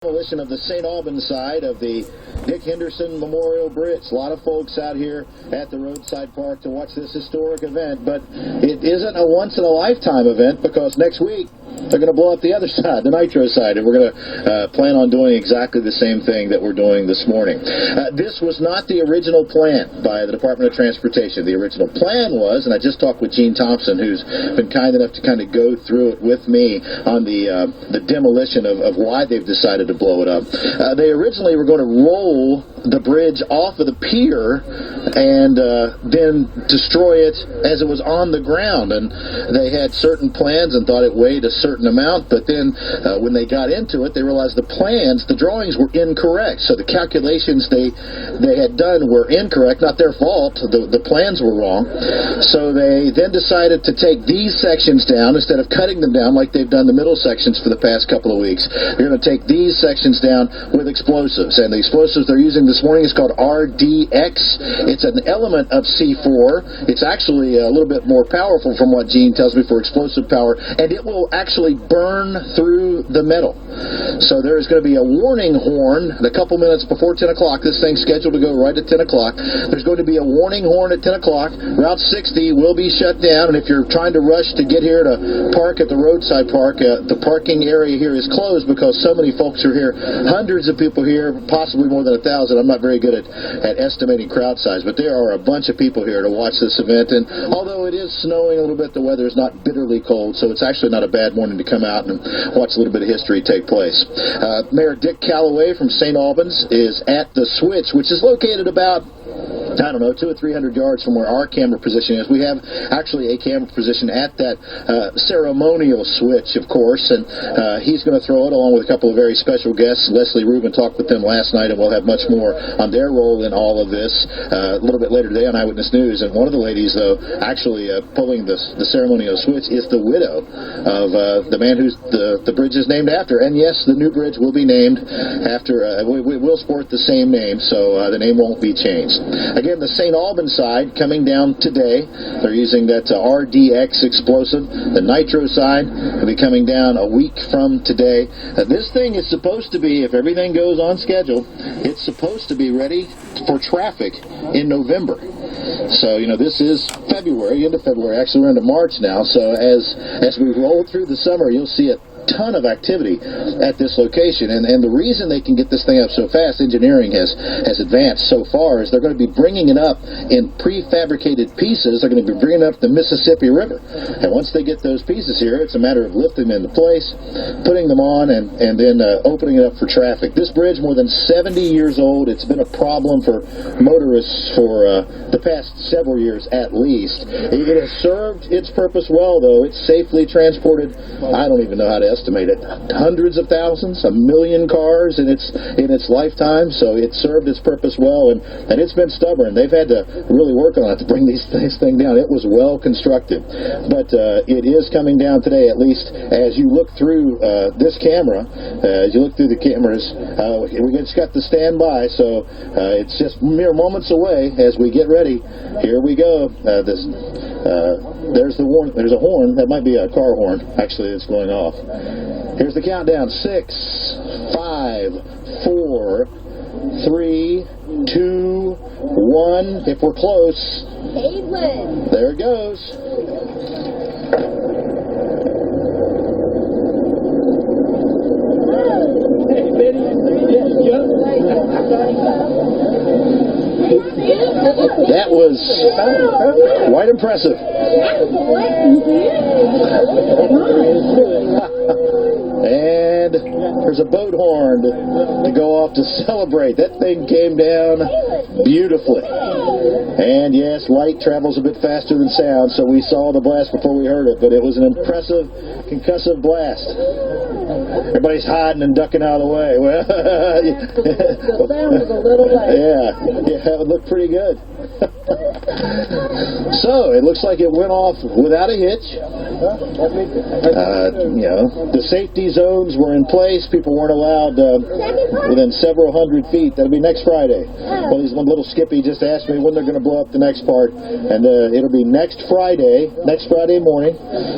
Demolition of the St. Albans side of the Dick Henderson Memorial Bridge. A lot of folks out here at the roadside park to watch this historic event, but it isn't a once-in-a-lifetime event because next week they're going to blow up the other side, the Nitro side, and we're going to plan on doing exactly the same thing that we're doing this morning. This was not the original plan by the Department of Transportation. The original plan was, and I just talked with Gene Thompson, who's been kind enough to kind of go through it with me on the demolition of why they've decided to blow it up. They originally were going to roll the bridge off of the pier and then destroy it as it was on the ground, and they had certain plans and thought it weighed a certain amount, but then when they got into it, they realized the drawings were incorrect. So the calculations they had done were incorrect, not their fault. The plans were wrong. So they then decided to take these sections down instead of cutting them down like they've done the middle sections for the past couple of weeks. They're going to take these sections down with explosives, and the explosives they're using this morning is called RDX. It's an element of C4. It's actually a little bit more powerful from what Gene tells me for explosive power, and it will actually burn through the metal. So there is going to be a warning horn a couple minutes before 10 o'clock. This thing's scheduled to go right at 10 o'clock. There's going to be a warning horn at 10 o'clock. Route 60 will be shut down, and if you're trying to rush to get here to park at the roadside park, the parking area here is closed because so many folks are here. Hundreds of people here, possibly more than 1,000. I'm not very good at estimating crowd size, but there are a bunch of people here to watch this event, and although it is snowing a little bit, the weather is not bitterly cold, so it's actually not a bad morning to come out and watch a little bit of history take place. Mayor Dick Calloway from St. Albans is at the switch, which is located about 200 or 300 yards from where our camera position is. We have actually a camera position at that ceremonial switch, of course, and he's going to throw it along with a couple of very special guests. Leslie Rubin talked with them last night, and we'll have much more on their role in all of this a little bit later today on Eyewitness News. And one of the ladies, though, actually pulling the ceremonial switch is the widow of the man who's the bridge is named after. And yes, the new bridge will be named after, we will sport the same name, so the name won't be changed. Again, the St. Albans side coming down today. They're using that RDX explosive. The Nitro side will be coming down a week from today. This thing is supposed to be, if everything goes on schedule, it's supposed to be ready for traffic in November. So, this is February, into February. Actually, we're into March now. So as we roll through the summer, you'll see it. Ton of activity at this location, and the reason they can get this thing up so fast, engineering has advanced so far, is they're going to be bringing it up in prefabricated pieces. They're going to be bringing up the Mississippi River, and once they get those pieces here, it's a matter of lifting them into place, putting them on, and then opening it up for traffic. This bridge, more than 70 years old. It's been a problem for motorists for the past several years at least. It has served its purpose well, though. It's safely transported, I don't even know how to estimate it, hundreds of thousands, 1 million cars in its lifetime, so it served its purpose well, and it's been stubborn. They've had to really work on it to bring this thing down. It was well constructed, but it is coming down today, at least as you look through this camera, as you look through the cameras. We just got the standby, so it's just mere moments away as we get ready. Here we go. There's the horn. There's a horn. That might be a car horn, actually, that's going off. Here's the countdown. 6, 5, 4, 3, 2, 1. If we're close. Albans. There it goes. Hey, Betty. That was quite impressive. And there's a boat horn to go off to celebrate. That thing came down beautifully. And yes, light travels a bit faster than sound, so we saw the blast before we heard it, but it was an impressive, concussive blast. Everybody's hiding and ducking out of the way. Well, the sound was a little loud. Yeah, it would look pretty good. So it looks like it went off without a hitch. The safety zones were in place. People weren't allowed within several hundred feet. That'll be next Friday. Well, one little Skippy just asked me when they're going to blow up the next part, and it'll be next Friday morning.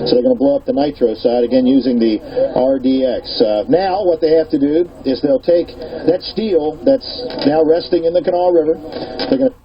So they're going to blow up the Nitro side again using the RDX. Now what they have to do is they'll take that steel that's now resting in the Canal River. They're going to